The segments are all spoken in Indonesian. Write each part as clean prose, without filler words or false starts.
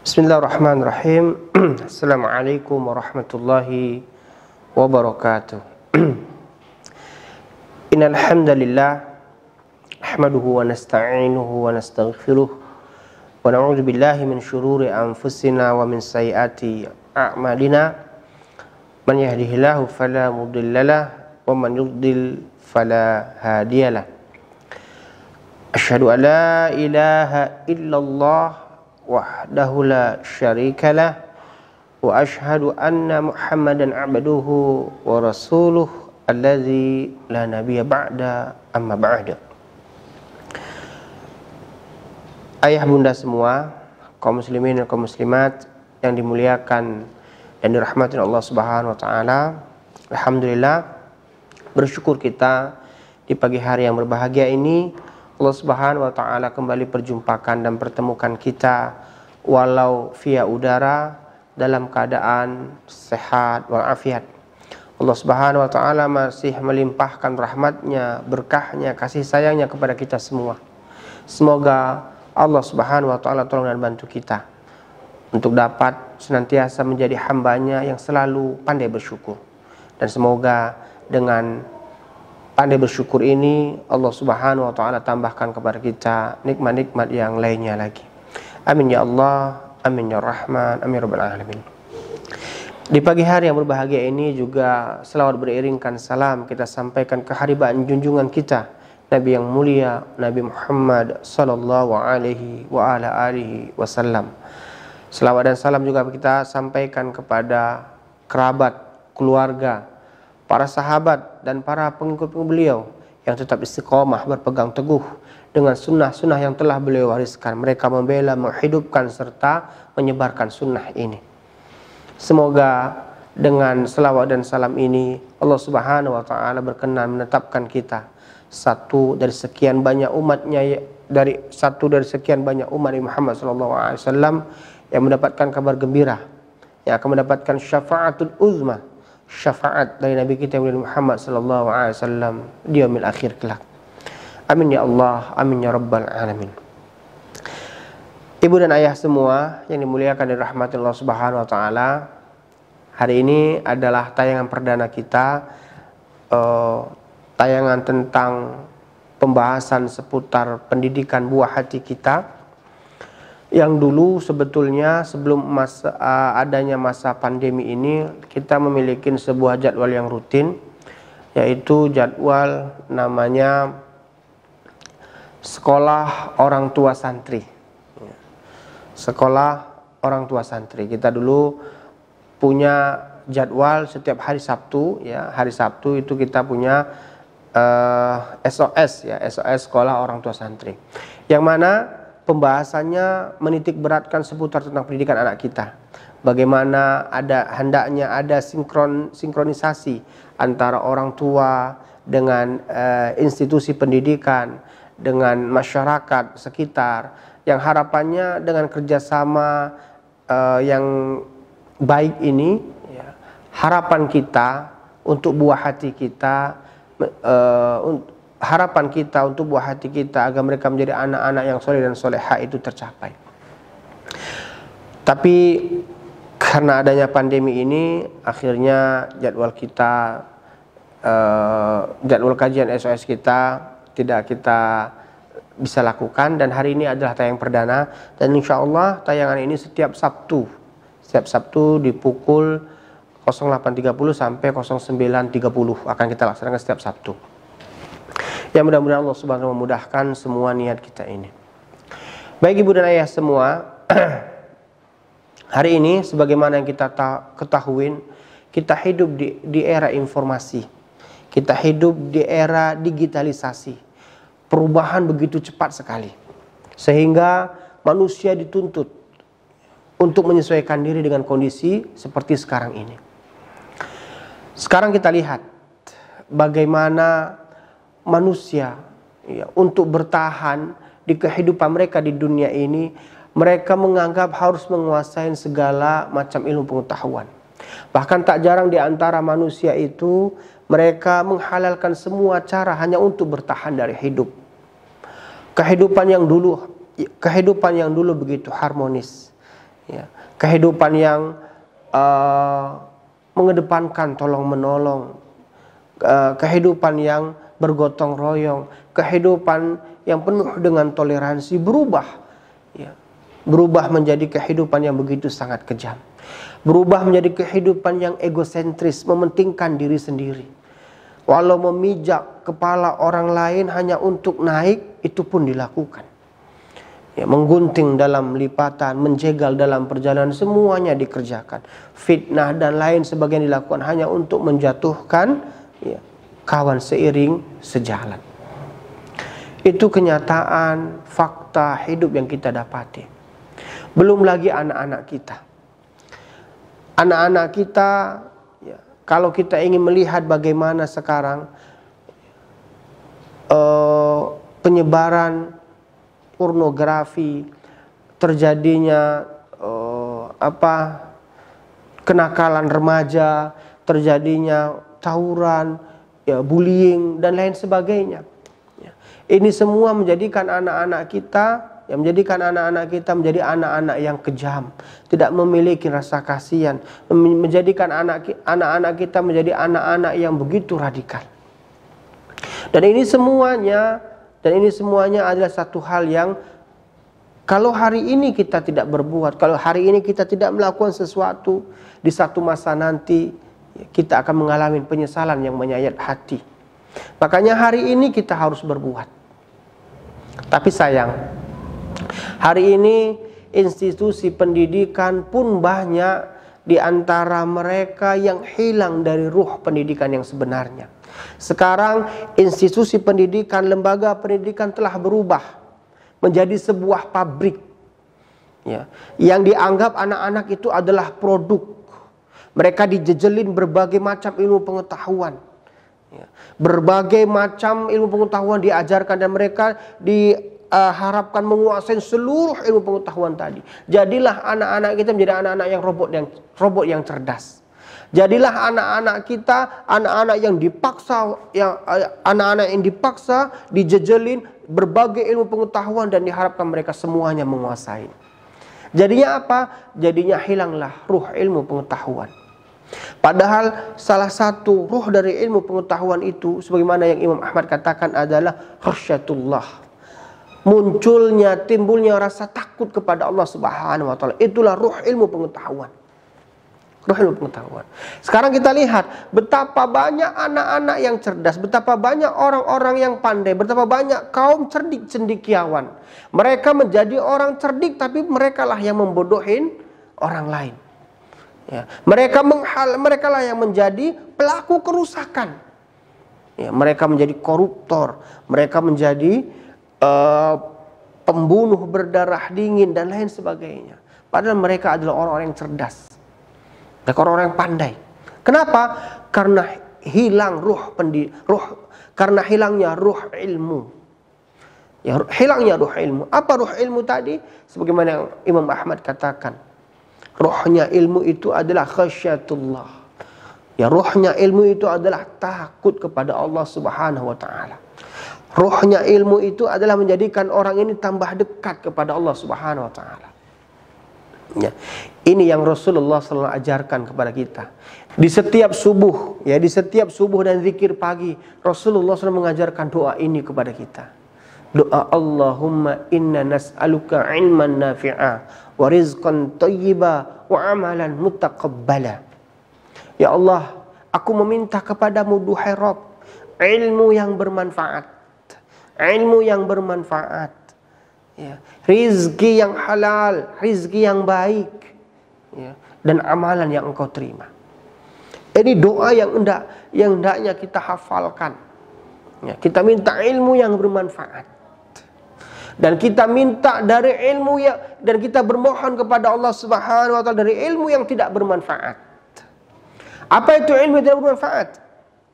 Bismillahirrahmanirrahim. Assalamualaikum warahmatullahi wabarakatuh. Innal hamdalillah nahmaduhu wa nasta'inuhu wa nastaghfiruh wa na'udzu billahi min shururi anfusina wa min sayyiati a'malina. Man yahdihillahu fala mudhillalah wa man yudlil fala hadiyalah. Asyhadu an la ilaha illallah wahdahu la syarikalah wa ashhadu anna Muhammadan abduhu wa rasuluh alladzi la nabiyya ba'da amma ba'da. Ayah bunda semua, kaum muslimin dan kaum muslimat yang dimuliakan dan dirahmati Allah Subhanahu wa taala. Alhamdulillah, bersyukur kita di pagi hari yang berbahagia ini Allah Subhanahu wa taala kembali perjumpakan dan pertemukan kita walau via udara dalam keadaan sehat walafiat. Allah Subhanahu wa taala masih melimpahkan rahmatnya, berkahnya, kasih sayangnya kepada kita semua. Semoga Allah Subhanahu wa taala tolong dan bantu kita untuk dapat senantiasa menjadi hambanya yang selalu pandai bersyukur. Dan semoga dengan pandai bersyukur ini Allah Subhanahu wa taala tambahkan kepada kita nikmat-nikmat yang lainnya lagi. Amin ya Allah, amin ya Rahman, amin rabbal alamin. Di pagi hari yang berbahagia ini juga selawat beriringkan salam kita sampaikan ke haribaan junjungan kita Nabi yang mulia Nabi Muhammad sallallahu alaihi wa ala alihi wasallam. Selawat dan salam juga kita sampaikan kepada kerabat, keluarga, para sahabat dan para pengikut beliau yang tetap istiqomah berpegang teguh dengan sunnah-sunnah yang telah beliau wariskan. Mereka membela, menghidupkan serta menyebarkan sunnah ini. Semoga dengan selawat dan salam ini Allah Subhanahu wa taala berkenan menetapkan kita satu dari sekian banyak umatnya, dari sekian banyak umat Muhammad sallallahu alaihi wasallam yang mendapatkan kabar gembira, yang akan mendapatkan syafaatul uzma, syafaat dari Nabi kita Muhammad sallallahu alaihi wasallam di yaumil akhir kelak. Amin ya Allah, amin ya rabbal alamin. Ibu dan ayah semua yang dimuliakan dan dirahmati Allah Subhanahu wa taala, hari ini adalah tayangan perdana kita, tayangan tentang pembahasan seputar pendidikan buah hati kita. Yang dulu sebetulnya sebelum adanya masa pandemi ini kita memiliki sebuah jadwal yang rutin, yaitu jadwal namanya sekolah orang tua santri. Sekolah orang tua santri. Kita dulu punya jadwal setiap hari Sabtu, ya. Hari Sabtu itu kita punya SOS, ya, SOS sekolah orang tua santri. Yang mana pembahasannya menitik beratkan seputar tentang pendidikan anak kita. Bagaimana hendaknya ada sinkronisasi antara orang tua dengan institusi pendidikan, dengan masyarakat sekitar, yang harapannya dengan kerjasama yang baik ini, ya, harapan kita untuk buah hati kita, harapan kita untuk buah hati kita agar mereka menjadi anak-anak yang soleh dan soleha itu tercapai. Tapi karena adanya pandemi ini, akhirnya jadwal kita, jadwal kajian SOS kita tidak kita bisa lakukan, dan hari ini adalah tayang perdana, dan insya Allah tayangan ini setiap Sabtu di pukul 08.30 sampai 09.30 akan kita laksanakan setiap Sabtu. Ya, mudah-mudahan Allah Subhanahu memudahkan semua niat kita ini. Baik ibu dan ayah semua, hari ini sebagaimana yang kita ketahui, kita hidup di era informasi. Kita hidup di era digitalisasi. Perubahan begitu cepat sekali. Sehingga manusia dituntut untuk menyesuaikan diri dengan kondisi seperti sekarang ini. Sekarang kita lihat bagaimana manusia, ya, untuk bertahan di kehidupan mereka di dunia ini, mereka menganggap harus menguasai segala macam ilmu pengetahuan. Bahkan tak jarang di antara manusia itu mereka menghalalkan semua cara hanya untuk bertahan dari hidup. Kehidupan yang dulu begitu harmonis, ya, kehidupan yang mengedepankan tolong menolong, kehidupan yang bergotong royong, kehidupan yang penuh dengan toleransi berubah, ya, berubah menjadi kehidupan yang begitu sangat kejam, berubah menjadi kehidupan yang egosentris, mementingkan diri sendiri. Walau memijak kepala orang lain hanya untuk naik, itu pun dilakukan. Ya, menggunting dalam lipatan, menjegal dalam perjalanan, semuanya dikerjakan. Fitnah dan lain sebagainya dilakukan hanya untuk menjatuhkan, ya, kawan seiring sejalan. Itu kenyataan fakta hidup yang kita dapati. Belum lagi anak-anak kita. Anak-anak kita, ya, kalau kita ingin melihat bagaimana sekarang penyebaran pornografi, terjadinya kenakalan remaja, terjadinya tawuran, ya, bullying dan lain sebagainya. Ya. Ini semua menjadikan anak-anak kita, yang menjadikan anak-anak kita menjadi anak-anak yang kejam, tidak memiliki rasa kasihan, menjadikan anak-anak kita menjadi anak-anak yang begitu radikal. Dan ini semuanya adalah satu hal yang kalau hari ini kita tidak berbuat, kalau hari ini kita tidak melakukan sesuatu, di satu masa nanti kita akan mengalami penyesalan yang menyayat hati. Makanya hari ini kita harus berbuat. Tapi sayang, hari ini institusi pendidikan pun banyak di antara mereka yang hilang dari ruh pendidikan yang sebenarnya. Sekarang institusi pendidikan, lembaga pendidikan telah berubah menjadi sebuah pabrik, ya, yang dianggap anak-anak itu adalah produk. Mereka dijejelin berbagai macam ilmu pengetahuan, ya, berbagai macam ilmu pengetahuan diajarkan dan mereka diharapkan menguasai seluruh ilmu pengetahuan tadi. Jadilah anak-anak kita menjadi anak-anak yang robot yang cerdas. Jadilah anak-anak kita anak-anak yang dipaksa, anak-anak yang dipaksa dijejelin berbagai ilmu pengetahuan dan diharapkan mereka semuanya menguasai. Jadinya apa? Jadinya hilanglah ruh ilmu pengetahuan. Padahal salah satu ruh dari ilmu pengetahuan itu, sebagaimana yang Imam Ahmad katakan, adalah khasyatullah. Munculnya, timbulnya rasa takut kepada Allah Subhanahu wa taala. Itulah ruh ilmu pengetahuan. Ruh ilmu pengetahuan. Sekarang kita lihat betapa banyak anak-anak yang cerdas, betapa banyak orang-orang yang pandai, betapa banyak kaum cerdik cendekiawan. Mereka menjadi orang cerdik, tapi mereka lah yang membodohin orang lain. Ya, mereka lah yang menjadi pelaku kerusakan. Ya, mereka menjadi koruptor, mereka menjadi pembunuh berdarah dingin dan lain sebagainya. Padahal mereka adalah orang-orang yang cerdas, orang-orang yang pandai. Kenapa? Karena hilang karena hilangnya ruh ilmu. Ya, hilangnya ruh ilmu. Apa ruh ilmu tadi? Sebagaimana yang Imam Ahmad katakan, ruhnya ilmu itu adalah khasyatullah. Ya, ruhnya ilmu itu adalah takut kepada Allah Subhanahu wa taala. Ruhnya ilmu itu adalah menjadikan orang ini tambah dekat kepada Allah Subhanahu wa taala. Ya, ini yang Rasulullah SAW ajarkan kepada kita. Di setiap subuh, ya, di setiap subuh dan zikir pagi, Rasulullah SAW mengajarkan doa ini kepada kita. Doa Allahumma inna nas'aluka ilman nafi'a wa rizqan thayyiba wa amalan mutaqabbala. Ya Allah, aku meminta kepadamu duhai Rabb, ilmu yang bermanfaat. Ilmu yang bermanfaat. Ya, rizki yang halal, rizki yang baik, ya, dan amalan yang engkau terima. Ini doa yang hendaknya kita hafalkan. Ya, kita minta ilmu yang bermanfaat, dan kita minta dari ilmu dan kita bermohon kepada Allah Subhanahu wa taala dari ilmu yang tidak bermanfaat. Apa itu ilmu yang tidak bermanfaat?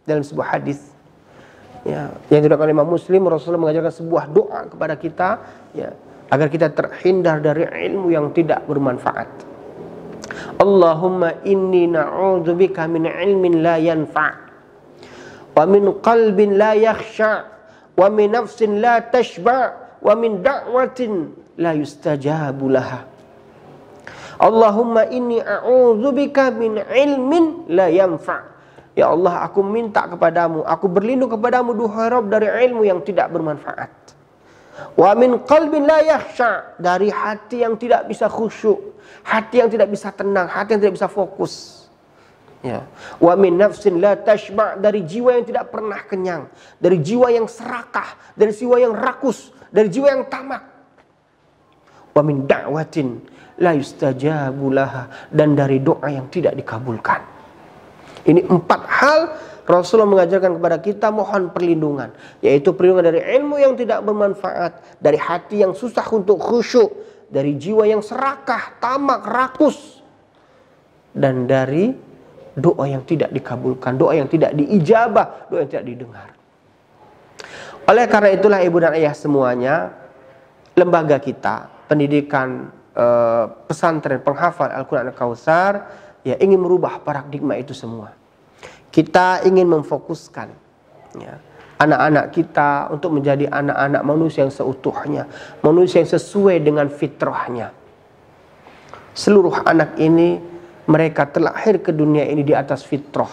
Dalam sebuah hadis, ya, yang diriwayatkan oleh Imam Muslim, Rasulullah mengajarkan sebuah doa kepada kita, ya, agar kita terhindar dari ilmu yang tidak bermanfaat. Allahumma inni na'udzubika min ilmin la yanfa' wa min qalbin la yakhsha' wa min nafsin la tashba' wa min da'watin la yustajabu laha. Allahumma inni a'udzubika min ilmin la yanfa'. Ya Allah, aku minta kepadamu, aku berlindung kepadamu duhai Rabb dari ilmu yang tidak bermanfaat. Wa min qalbin la yakhsha, dari hati yang tidak bisa khusyuk, hati yang tidak bisa tenang, hati yang tidak bisa fokus. Ya. Wa min nafsin la tashba', dari jiwa yang tidak pernah kenyang, dari jiwa yang serakah, dari jiwa yang rakus, dari jiwa yang tamak. Wa min da'watin la yustajabu laha, dan dari doa yang tidak dikabulkan. Ini 4 hal Rasulullah mengajarkan kepada kita mohon perlindungan, yaitu perlindungan dari ilmu yang tidak bermanfaat, dari hati yang susah untuk khusyuk, dari jiwa yang serakah, tamak, rakus, dan dari doa yang tidak dikabulkan, doa yang tidak diijabah, doa yang tidak didengar. Oleh karena itulah ibu dan ayah semuanya, lembaga kita, pendidikan pesantren penghafal Al-Quran Al-Kautsar, ya, ingin merubah paradigma itu semua. Kita ingin memfokuskan, ya, anak-anak kita untuk menjadi anak-anak manusia yang seutuhnya, manusia yang sesuai dengan fitrahnya. Seluruh anak ini, mereka terlahir ke dunia ini di atas fitrah.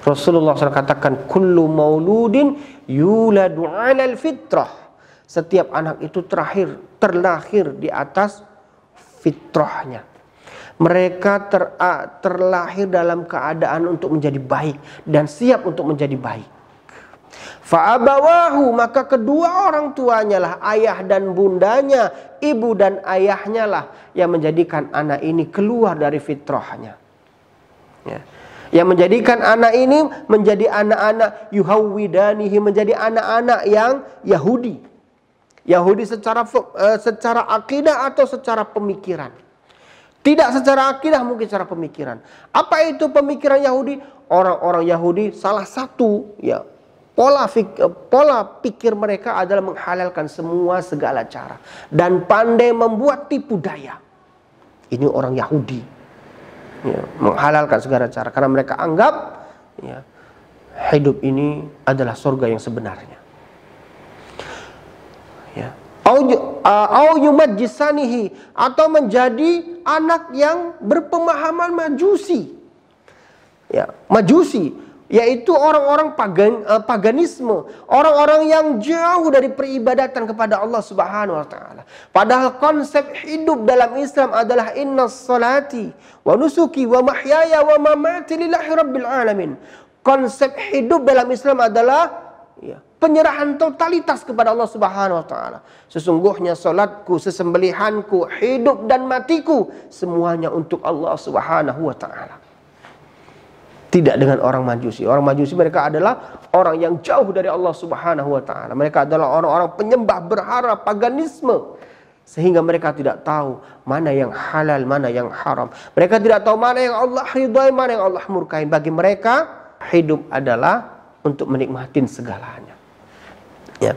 Rasulullah SAW katakan, kullu mauludin yuladu 'alal fitrah. Setiap anak itu terlahir di atas fitrahnya. Mereka terlahir dalam keadaan untuk menjadi baik dan siap untuk menjadi baik. Fa'abawahu, maka kedua orang tuanya lah, ayah dan bundanya, ibu dan ayahnya lah yang menjadikan anak ini keluar dari fitrahnya. Ya. Yang menjadikan anak ini menjadi anak-anak yuhawwidanihi, menjadi anak-anak yang Yahudi. Yahudi secara akidah atau secara pemikiran. Tidak secara akidah, mungkin secara pemikiran. Apa itu pemikiran Yahudi? Orang-orang Yahudi salah satu, ya, pola pikir mereka adalah menghalalkan semua segala cara dan pandai membuat tipu daya. Ini orang Yahudi, ya, menghalalkan segala cara karena mereka anggap, ya, hidup ini adalah surga yang sebenarnya. Ya. Au yumajjisanihi, atau menjadi anak yang berpemahaman majusi. Ya, majusi yaitu orang-orang paganisme, orang-orang yang jauh dari peribadatan kepada Allah Subhanahu wa taala. Padahal konsep hidup dalam Islam adalah innas salati wa nusuki wa mahyaya wa mamati lillahi rabbil alamin. Konsep hidup dalam Islam adalah, ya, penyerahan totalitas kepada Allah Subhanahu wa taala. Sesungguhnya salatku, sesembelihanku, hidup dan matiku semuanya untuk Allah Subhanahu wa taala. Tidak dengan orang Majusi. Orang Majusi mereka adalah orang yang jauh dari Allah Subhanahu wa taala. Mereka adalah orang-orang penyembah berhala, paganisme. Sehingga mereka tidak tahu mana yang halal, mana yang haram. Mereka tidak tahu mana yang Allah ridhai, mana yang Allah murkai. Bagi mereka hidup adalah untuk menikmatin segalanya. Ya.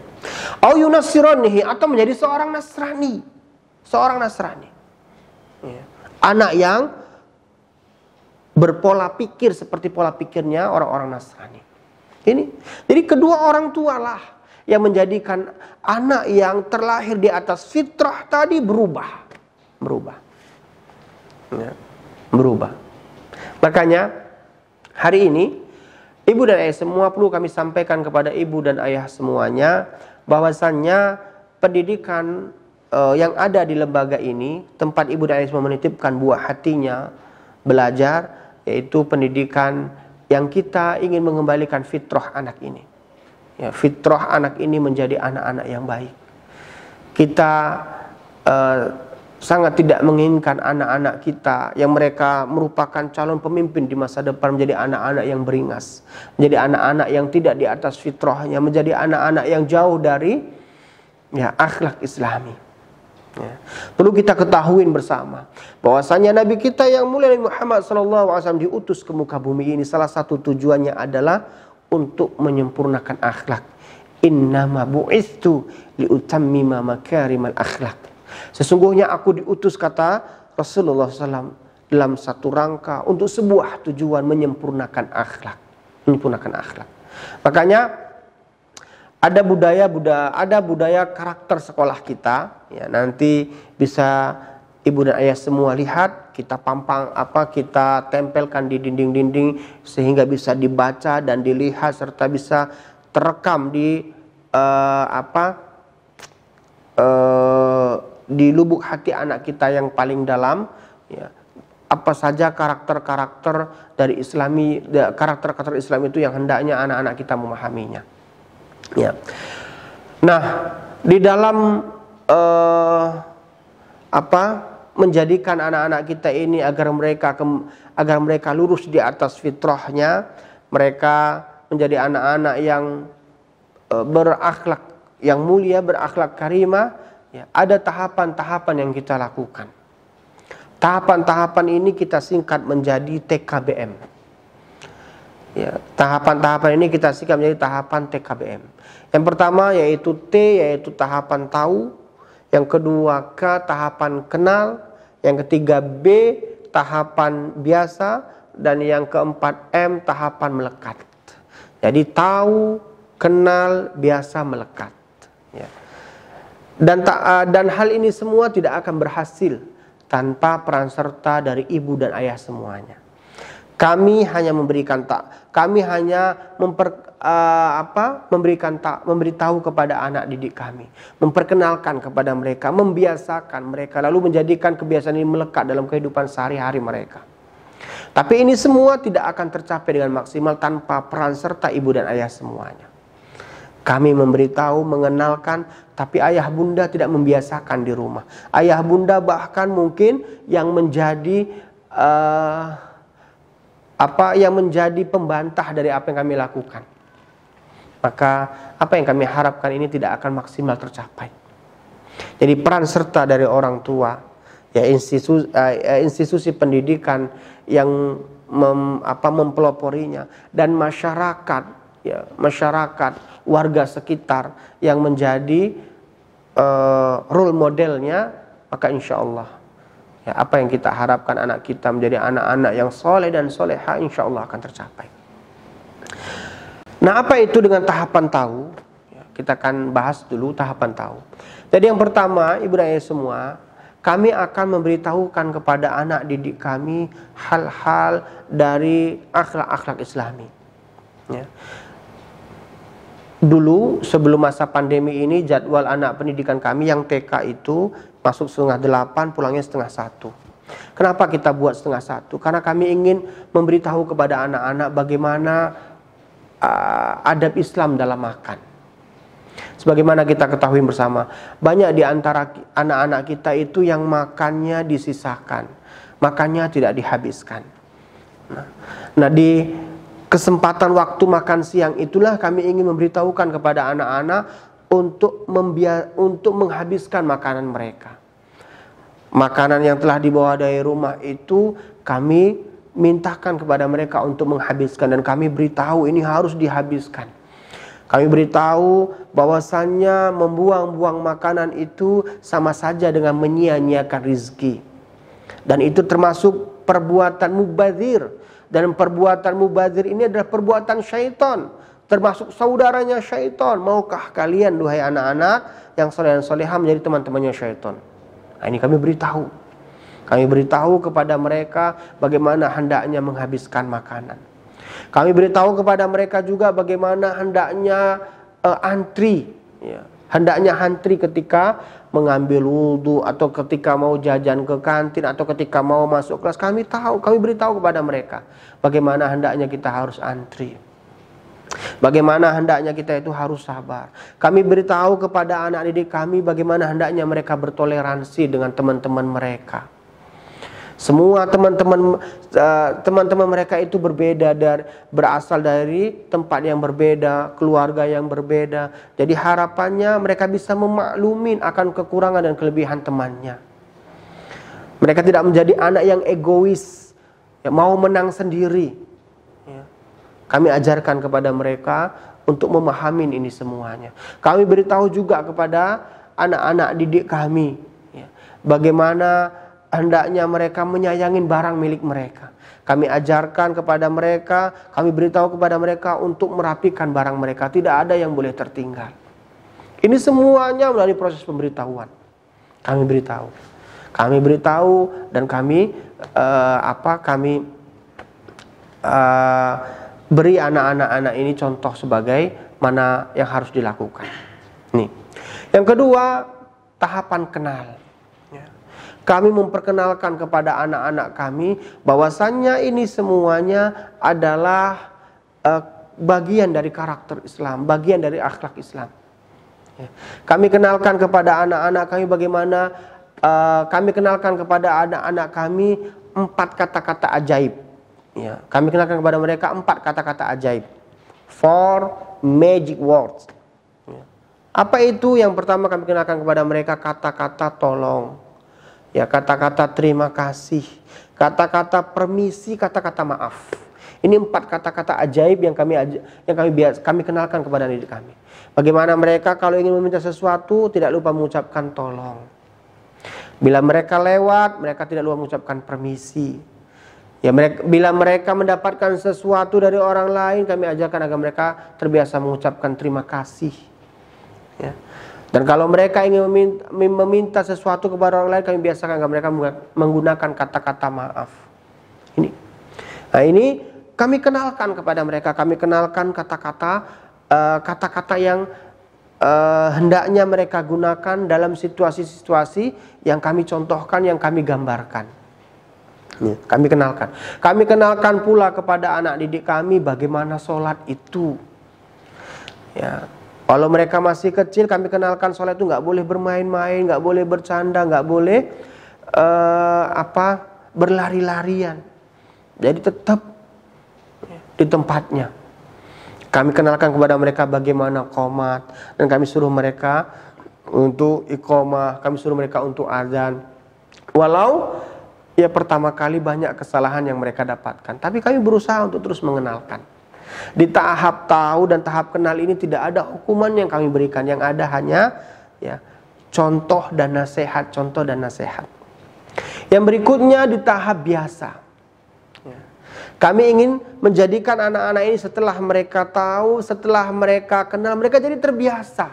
Au yunassiranihi, atau menjadi seorang Nasrani. Seorang Nasrani. Ya. Anak yang berpola pikir seperti pola pikirnya orang-orang Nasrani. Jadi kedua orang tua lah yang menjadikan anak yang terlahir di atas fitrah tadi berubah. Ya. Berubah. Makanya hari ini ibu dan ayah semua perlu kami sampaikan kepada ibu dan ayah semuanya bahwasannya pendidikan yang ada di lembaga ini, tempat ibu dan ayah semua menitipkan buah hatinya belajar, yaitu pendidikan yang kita ingin mengembalikan fitrah anak ini. Ya, fitrah anak ini menjadi anak-anak yang baik. Kita sangat tidak menginginkan anak-anak kita yang mereka merupakan calon pemimpin di masa depan menjadi anak-anak yang beringas, menjadi anak-anak yang tidak di atas fitrahnya, menjadi anak-anak yang jauh dari, ya, akhlak Islami. Ya. Perlu kita ketahuin bersama bahwasanya Nabi kita yang mulia Muhammad SAW diutus ke muka bumi ini, salah satu tujuannya adalah untuk menyempurnakan akhlak. Innama bu'istu liutammima makarimal akhlak. Sesungguhnya aku diutus, kata Rasulullah SAW, dalam satu rangka untuk sebuah tujuan, menyempurnakan akhlak. Menyempurnakan akhlak. Makanya ada budaya karakter sekolah kita, ya, nanti bisa ibu dan ayah semua lihat, kita kita tempelkan di dinding-dinding sehingga bisa dibaca dan dilihat serta bisa terekam di di lubuk hati anak kita yang paling dalam, ya. Apa saja karakter-karakter dari karakter-karakter Islam itu yang hendaknya anak-anak kita memahaminya. Ya. Nah, di dalam menjadikan anak-anak kita ini agar mereka lurus di atas fitrahnya, mereka menjadi anak-anak yang berakhlak yang mulia, berakhlak karimah, ya, ada tahapan-tahapan yang kita lakukan. Tahapan-tahapan ini kita singkat menjadi TKBM. Ya, tahapan-tahapan ini kita singkat menjadi tahapan TKBM. Yang pertama yaitu T, yaitu tahapan tahu. Yang kedua K, tahapan kenal. Yang ketiga B, tahapan biasa. Dan yang keempat M, tahapan melekat. Jadi tahu, kenal, biasa, melekat. Ya. Dan hal ini semua tidak akan berhasil tanpa peran serta dari ibu dan ayah semuanya. Kami hanya memberitahu kepada anak didik kami, memperkenalkan kepada mereka, membiasakan mereka, lalu menjadikan kebiasaan ini melekat dalam kehidupan sehari-hari mereka. Tapi ini semua tidak akan tercapai dengan maksimal tanpa peran serta ibu dan ayah semuanya. Kami memberitahu, mengenalkan, tapi ayah bunda tidak membiasakan di rumah. Ayah bunda bahkan mungkin yang menjadi pembantah dari apa yang kami lakukan. Maka apa yang kami harapkan ini tidak akan maksimal tercapai. Jadi peran serta dari orang tua, ya institusi pendidikan yang mempeloporinya, dan masyarakat, ya, warga sekitar yang menjadi role modelnya, maka insya Allah, ya, apa yang kita harapkan anak kita menjadi anak-anak yang soleh dan soleha, insya Allah akan tercapai. Nah, apa itu dengan tahapan tahu? Ya, kita akan bahas dulu tahapan tahu. Jadi yang pertama, ibu dan ayah semua, kami akan memberitahukan kepada anak didik kami hal-hal dari akhlak-akhlak Islami. Ya. Dulu sebelum masa pandemi ini, jadwal anak pendidikan kami yang TK itu masuk 7:30, pulangnya 7:30. Kenapa kita buat 7:30? Karena kami ingin memberitahu kepada anak-anak bagaimana adab Islam dalam makan. Sebagaimana kita ketahui bersama, banyak di antara anak-anak kita itu yang makannya disisakan, makannya tidak dihabiskan. Nah, di kesempatan waktu makan siang itulah kami ingin memberitahukan kepada anak-anak untuk menghabiskan makanan mereka. Makanan yang telah dibawa dari rumah itu kami mintakan kepada mereka untuk menghabiskan, dan kami beritahu ini harus dihabiskan. Kami beritahu bahwasannya membuang-buang makanan itu sama saja dengan menyia-nyiakan rizki. Dan itu termasuk perbuatan mubadzir. Dan perbuatan mubadzir ini adalah perbuatan syaitan, termasuk saudaranya syaitan. Maukah kalian, duhai anak-anak yang soleh dan soleha, menjadi teman-temannya syaitan? Nah, ini kami beritahu. Kami beritahu kepada mereka bagaimana hendaknya menghabiskan makanan. Kami beritahu kepada mereka juga bagaimana hendaknya antri, ya. Hendaknya antri ketika mengambil wudhu, atau ketika mau jajan ke kantin, atau ketika mau masuk kelas. Kami beritahu kepada mereka bagaimana hendaknya kita harus antri, bagaimana hendaknya kita itu harus sabar. Kami beritahu kepada anak didik kami bagaimana hendaknya mereka bertoleransi dengan teman-teman mereka. Semua teman-teman mereka itu berbeda, berasal dari tempat yang berbeda, keluarga yang berbeda. Jadi harapannya mereka bisa memaklumin akan kekurangan dan kelebihan temannya. Mereka tidak menjadi anak yang egois, yang mau menang sendiri. Ya. Kami ajarkan kepada mereka untuk memahami ini semuanya. Kami beritahu juga kepada anak-anak didik kami, ya, bagaimana hendaknya mereka menyayangin barang milik mereka. Kami ajarkan kepada mereka, kami beritahu kepada mereka untuk merapikan barang mereka. Tidak ada yang boleh tertinggal. Ini semuanya melalui proses pemberitahuan. Kami beritahu. Kami beritahu dan kami beri anak-anak ini contoh sebagai mana yang harus dilakukan. Nih. Yang kedua, tahapan kenal. Kami memperkenalkan kepada anak-anak kami bahwasannya ini semuanya adalah bagian dari karakter Islam, bagian dari akhlak Islam. Kami kenalkan kepada anak-anak kami bagaimana kami kenalkan kepada anak-anak kami 4 kata-kata ajaib. Ya, kami kenalkan kepada mereka 4 kata-kata ajaib. 4 magic words. Ya. Apa itu? Yang pertama kami kenalkan kepada mereka kata-kata tolong. Ya, kata-kata terima kasih, kata-kata permisi, kata-kata maaf. Ini 4 kata-kata ajaib yang kami kenalkan kepada adik kami. Bagaimana mereka kalau ingin meminta sesuatu tidak lupa mengucapkan tolong. Bila mereka lewat, mereka tidak lupa mengucapkan permisi. Ya, bila mereka mendapatkan sesuatu dari orang lain, kami ajarkan agar mereka terbiasa mengucapkan terima kasih. Ya. Dan kalau mereka ingin meminta sesuatu kepada orang lain, kami biasakan agar mereka menggunakan kata-kata maaf. Nah ini kami kenalkan kepada mereka, kami kenalkan kata-kata yang hendaknya mereka gunakan dalam situasi-situasi yang kami contohkan, yang kami gambarkan. Kami kenalkan pula kepada anak didik kami bagaimana sholat itu. Ya. Kalau mereka masih kecil, kami kenalkan sholat itu nggak boleh bermain-main, nggak boleh bercanda, nggak boleh berlari-larian. Jadi tetap di tempatnya. Kami kenalkan kepada mereka bagaimana qomat, dan kami suruh mereka untuk iqomah, kami suruh mereka untuk azan. Walau ya pertama kali banyak kesalahan yang mereka dapatkan, tapi kami berusaha untuk terus mengenalkan. Di tahap tahu dan tahap kenal ini tidak ada hukuman yang kami berikan, yang ada hanya ya contoh dan nasihat, contoh dan nasihat. Yang berikutnya di tahap biasa. Kami ingin menjadikan anak-anak ini setelah mereka tahu, setelah mereka kenal, mereka jadi terbiasa.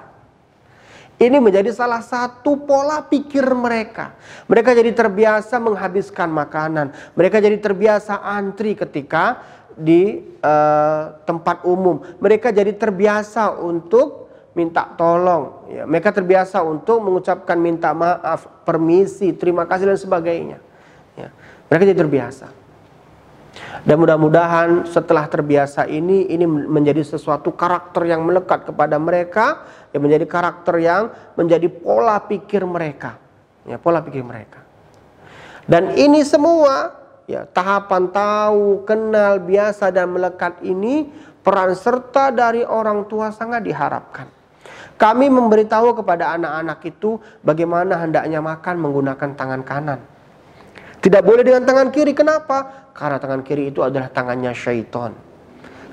Ini menjadi salah satu pola pikir mereka. Mereka jadi terbiasa menghabiskan makanan. Mereka jadi terbiasa antri ketika di tempat umum. Mereka jadi terbiasa untuk minta tolong. Ya, mereka terbiasa untuk mengucapkan minta maaf, permisi, terima kasih dan sebagainya. Ya, mereka jadi terbiasa. Dan mudah-mudahan setelah terbiasa ini menjadi sesuatu karakter yang melekat kepada mereka, yang menjadi karakter yang menjadi pola pikir mereka, ya, pola pikir mereka. Dan ini semua, ya, tahapan tahu, kenal, biasa dan melekat ini, peran serta dari orang tua sangat diharapkan. Kami memberitahu kepada anak-anak itu bagaimana hendaknya makan menggunakan tangan kanan. Tidak boleh dengan tangan kiri. Kenapa? Karena tangan kiri itu adalah tangannya syaitan.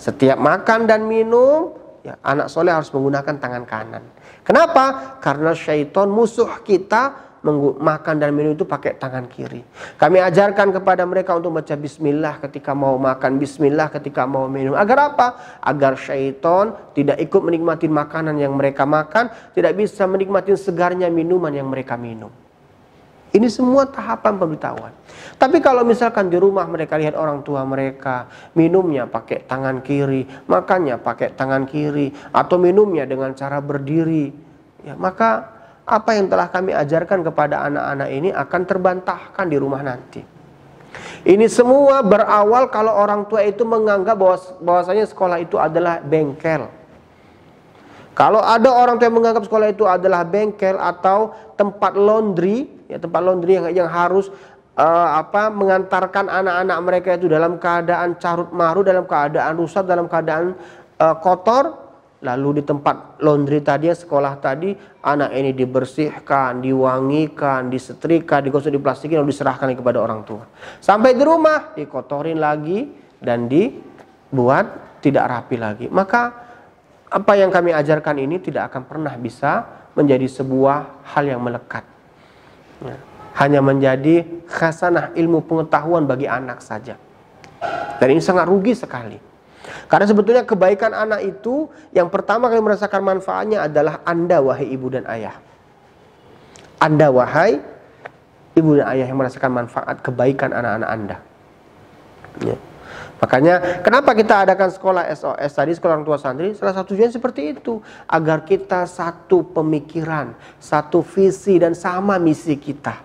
Setiap makan dan minum, ya, anak soleh harus menggunakan tangan kanan. Kenapa? Karena syaitan musuh kita makan dan minum itu pakai tangan kiri. Kami ajarkan kepada mereka untuk baca bismillah ketika mau makan, bismillah ketika mau minum. Agar apa? Agar syaitan tidak ikut menikmati makanan yang mereka makan, tidak bisa menikmati segarnya minuman yang mereka minum. Ini semua tahapan pemberitahuan. Tapi kalau misalkan di rumah mereka lihat orang tua mereka minumnya pakai tangan kiri, makannya pakai tangan kiri, atau minumnya dengan cara berdiri, ya, maka apa yang telah kami ajarkan kepada anak-anak ini akan terbantahkan di rumah nanti. Ini semua berawal kalau orang tua itu menganggap bahwasanya sekolah itu adalah bengkel. Kalau ada orang tua yang menganggap sekolah itu adalah bengkel atau tempat laundry, ya, tempat laundry yang harus mengantarkan anak-anak mereka itu dalam keadaan carut marut, dalam keadaan rusak, dalam keadaan kotor, lalu di tempat laundry tadi, sekolah tadi, anak ini dibersihkan, diwangikan, disetrika, digosok, diplastikin, lalu diserahkan kepada orang tua. Sampai di rumah dikotorin lagi dan dibuat tidak rapi lagi. Maka apa yang kami ajarkan ini tidak akan pernah bisa menjadi sebuah hal yang melekat. Ya, hanya menjadi khasanah ilmu pengetahuan bagi anak saja. Dan ini sangat rugi sekali. Karena sebetulnya kebaikan anak itu yang pertama kali merasakan manfaatnya adalah Anda, wahai ibu dan ayah. Anda, wahai ibu dan ayah yang merasakan manfaat kebaikan anak-anak Anda. Ya. Makanya kenapa kita adakan sekolah SOS tadi, sekolah orang tua santri, salah satu tujuan seperti itu, agar kita satu pemikiran, satu visi dan sama misi kita,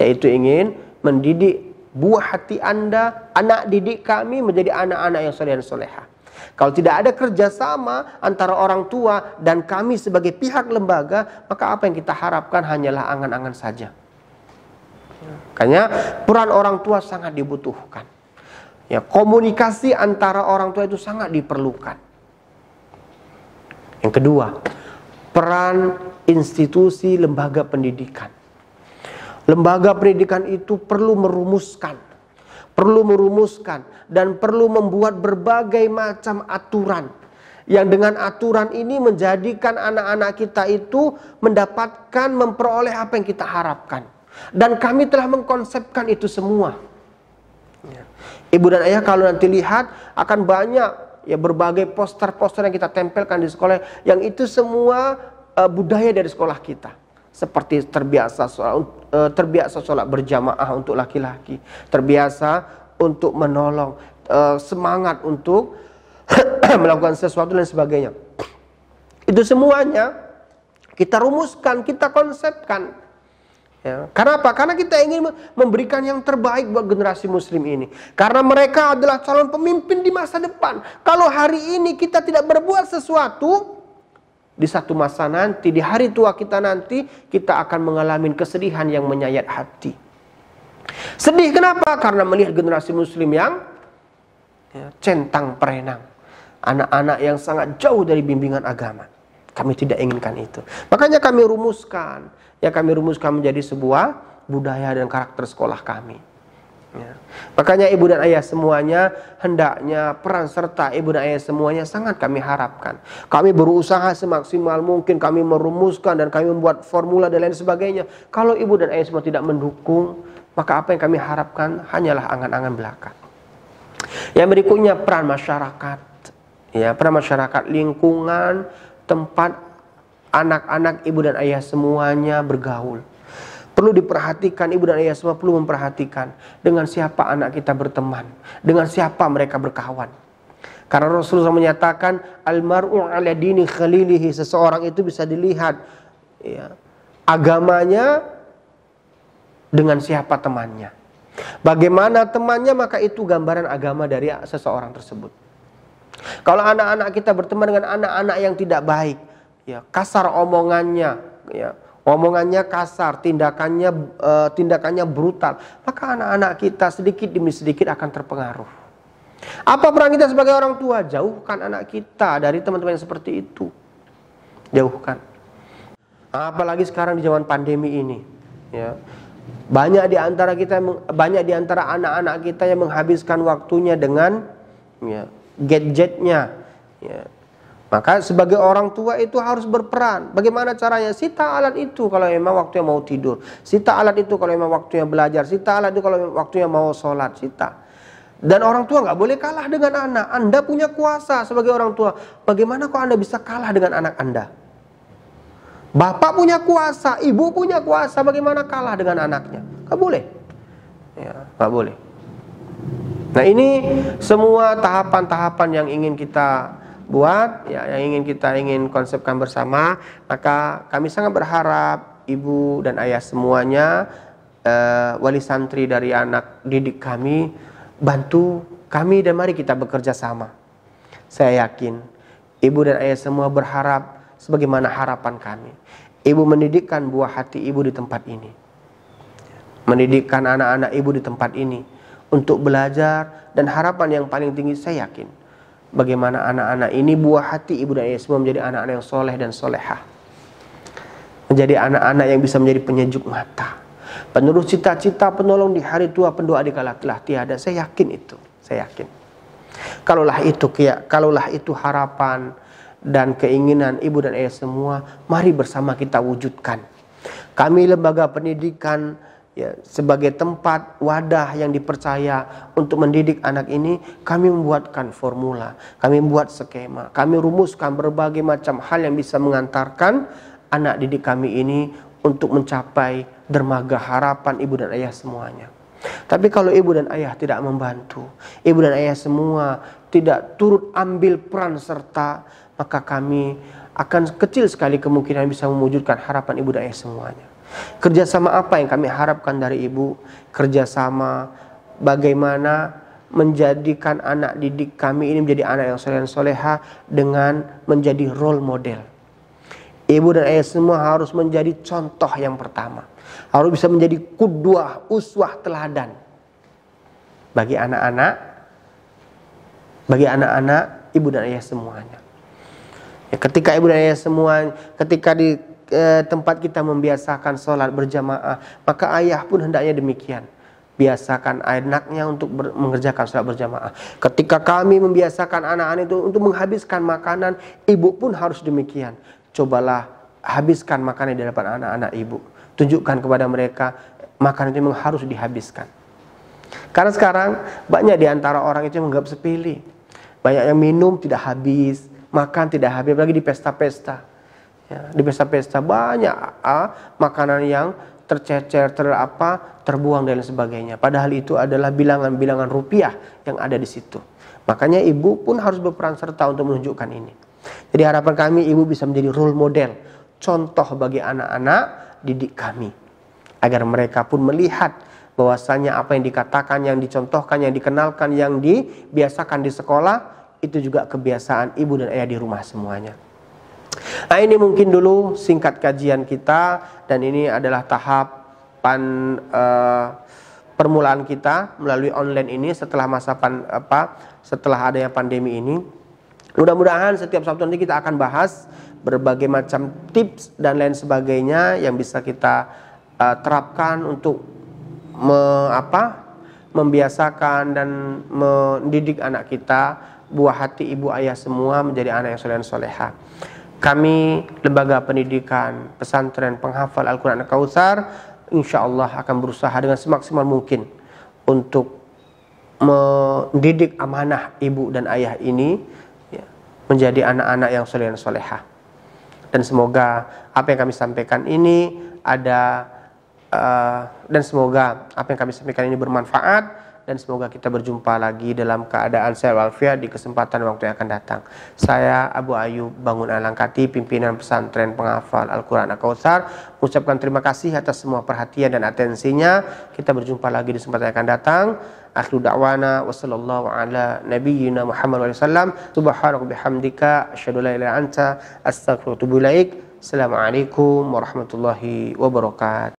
yaitu ingin mendidik buah hati Anda, anak didik kami menjadi anak-anak yang soleh dan soleha. Kalau tidak ada kerjasama antara orang tua dan kami sebagai pihak lembaga, maka apa yang kita harapkan hanyalah angan-angan saja. Makanya peran orang tua sangat dibutuhkan. Ya, komunikasi antara orang tua itu sangat diperlukan. Yang kedua, peran institusi lembaga pendidikan. Lembaga pendidikan itu perlu merumuskan dan perlu membuat berbagai macam aturan, yang dengan aturan ini menjadikan anak-anak kita itu mendapatkan, memperoleh apa yang kita harapkan. Dan kami telah mengkonsepkan itu semua. Ibu dan ayah kalau nanti lihat akan banyak ya berbagai poster-poster yang kita tempelkan di sekolah, yang itu semua budaya dari sekolah kita. Seperti terbiasa sholat berjamaah untuk laki-laki, terbiasa untuk menolong, semangat untuk melakukan sesuatu dan sebagainya. Itu semuanya kita rumuskan, kita konsepkan. Ya. Karena apa? Karena kita ingin memberikan yang terbaik buat generasi muslim ini. Karena mereka adalah calon pemimpin di masa depan. Kalau hari ini kita tidak berbuat sesuatu, di satu masa nanti, di hari tua kita nanti, kita akan mengalami kesedihan yang menyayat hati. Sedih kenapa? Karena melihat generasi muslim yang centang perenang, anak-anak yang sangat jauh dari bimbingan agama. Kami tidak inginkan itu. Makanya kami rumuskan menjadi sebuah budaya dan karakter sekolah kami. Ya. Makanya ibu dan ayah semuanya, hendaknya peran serta ibu dan ayah semuanya sangat kami harapkan. Kami berusaha semaksimal mungkin, kami merumuskan dan kami membuat formula dan lain sebagainya. Kalau ibu dan ayah semua tidak mendukung, maka apa yang kami harapkan hanyalah angan-angan belaka. Yang berikutnya peran masyarakat. Ya, peran masyarakat, lingkungan, tempat anak-anak ibu dan ayah semuanya bergaul. Perlu diperhatikan, ibu dan ayah semua perlu memperhatikan dengan siapa anak kita berteman, dengan siapa mereka berkawan. Karena Rasulullah menyatakan almar'u ala dini khalilihi, seseorang itu bisa dilihat ya, agamanya dengan siapa temannya. Bagaimana temannya, maka itu gambaran agama dari seseorang tersebut. Kalau anak-anak kita berteman dengan anak-anak yang tidak baik, ya, kasar omongannya, ya, omongannya kasar, tindakannya brutal, maka anak-anak kita sedikit demi sedikit akan terpengaruh. Apa peran kita sebagai orang tua? Jauhkan anak kita dari teman-teman yang seperti itu. Jauhkan. Apalagi sekarang di zaman pandemi ini, ya. Banyak di antara anak-anak kita yang menghabiskan waktunya dengan ya, gadgetnya. Ya. Maka sebagai orang tua itu harus berperan. Bagaimana caranya? Sita alat itu kalau memang waktunya mau tidur. Sita alat itu kalau memang waktunya belajar. Sita alat itu kalau memang waktunya mau sholat. Sita. Dan orang tua nggak boleh kalah dengan anak. Anda punya kuasa sebagai orang tua. Bagaimana kok Anda bisa kalah dengan anak Anda? Bapak punya kuasa, ibu punya kuasa. Bagaimana kalah dengan anaknya? Nggak boleh. Ya, nggak boleh. Nah, ini semua tahapan-tahapan yang ingin kita buat, ya, yang ingin konsepkan bersama. Maka kami sangat berharap ibu dan ayah semuanya, wali santri dari anak didik kami, bantu kami dan mari kita bekerja sama. Saya yakin ibu dan ayah semua berharap sebagaimana harapan kami. Ibu mendidikkan buah hati ibu di tempat ini, mendidikkan anak-anak ibu di tempat ini untuk belajar, dan harapan yang paling tinggi saya yakin bagaimana anak-anak ini buah hati ibu dan ayah semua menjadi anak-anak yang soleh dan solehah, menjadi anak-anak yang bisa menjadi penyejuk mata, penerus cita-cita, penolong di hari tua, pendoa di kala telah tiada. Saya yakin itu, saya yakin. Kalaulah itu harapan dan keinginan ibu dan ayah semua, mari bersama kita wujudkan. Kami lembaga pendidikan, ya, sebagai tempat wadah yang dipercaya untuk mendidik anak ini, kami membuatkan formula, kami membuat skema, kami rumuskan berbagai macam hal yang bisa mengantarkan anak didik kami ini untuk mencapai dermaga harapan ibu dan ayah semuanya. Tapi kalau ibu dan ayah tidak membantu, ibu dan ayah semua tidak turut ambil peran serta, maka kami akan kecil sekali kemungkinan bisa mewujudkan harapan ibu dan ayah semuanya. Kerjasama apa yang kami harapkan dari ibu? Kerjasama bagaimana menjadikan anak didik kami ini menjadi anak yang soleh dan soleha dengan menjadi role model. Ibu dan ayah semua harus menjadi contoh yang pertama. Harus bisa menjadi qudwah, uswah, teladan bagi anak-anak ibu dan ayah semuanya. Ya, ketika ibu dan ayah semua, ketika di tempat kita membiasakan sholat berjamaah, maka ayah pun hendaknya demikian. Biasakan anaknya untuk mengerjakan sholat berjamaah. Ketika kami membiasakan anak-anak itu untuk menghabiskan makanan, ibu pun harus demikian. Cobalah habiskan makanan di hadapan anak-anak ibu. Tunjukkan kepada mereka makanan itu memang harus dihabiskan. Karena sekarang banyak di antara orang itu yang menganggap sepele. Banyak yang minum tidak habis, makan tidak habis, apalagi di pesta-pesta. Ya, di pesta-pesta banyak makanan yang tercecer, terbuang dan lain sebagainya. Padahal itu adalah bilangan-bilangan rupiah yang ada di situ. Makanya ibu pun harus berperan serta untuk menunjukkan ini. Jadi harapan kami ibu bisa menjadi role model, contoh bagi anak-anak didik kami, agar mereka pun melihat bahwasanya apa yang dikatakan, yang dicontohkan, yang dikenalkan, yang dibiasakan di sekolah itu juga kebiasaan ibu dan ayah di rumah semuanya. Nah, ini mungkin dulu singkat kajian kita, dan ini adalah tahapan permulaan kita melalui online ini setelah setelah adanya pandemi ini. Mudah-mudahan setiap Sabtu nanti kita akan bahas berbagai macam tips dan lain sebagainya yang bisa kita terapkan untuk membiasakan dan mendidik anak kita, buah hati ibu ayah semua menjadi anak yang soleh dan soleha. Kami lembaga pendidikan pesantren penghafal Al-Quran Al-Kautsar insyaallah akan berusaha dengan semaksimal mungkin untuk mendidik amanah ibu dan ayah ini menjadi anak-anak yang soleh dan soleha. Dan semoga apa yang kami sampaikan ini bermanfaat, dan semoga kita berjumpa lagi dalam keadaan sehat walafiat di kesempatan waktu yang akan datang. Saya Abu Ayub Bangun Alangkati, pimpinan pesantren penghafal Al-Quran Al-Kautsar, mengucapkan terima kasih atas semua perhatian dan atensinya. Kita berjumpa lagi di kesempatan yang akan datang. Akhiru da'wana wa sallallahu ala nabiyyina Muhammad wa sallam. Subhanaka bihamdika asyhadu an la ilaha illa anta astaghfiruka wa atubu ilaik. Assalamualaikum warahmatullahi wabarakatuh.